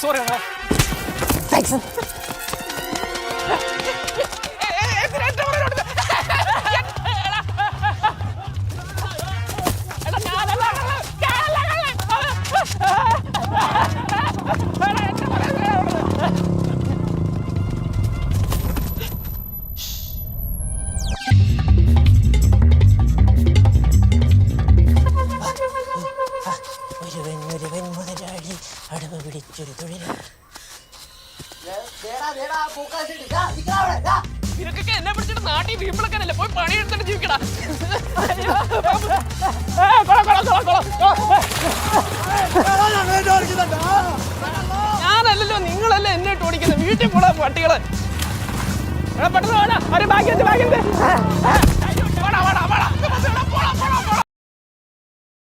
Sorry ഒരുവൻ മുതലാളി അടവ് പിടിച്ചൊരു തൊഴിൽ. നിനക്കൊക്കെ എന്നെ പിടിച്ചിട്ട് നാട്ടിൽ വീമ്പിളക്കാനല്ലേ പോയി പണിയെടുത്തിട്ട് ജീവിക്കടാ. ഞാനല്ലല്ലോ നിങ്ങളല്ലേ എന്നെ ഇട്ട് ഓടിക്കുന്നത്. വീട്ടിൽ പോടാ പട്ടികള്. പെട്ടെന്ന് വേണം ഒരു ബാഗ് ബാഗ്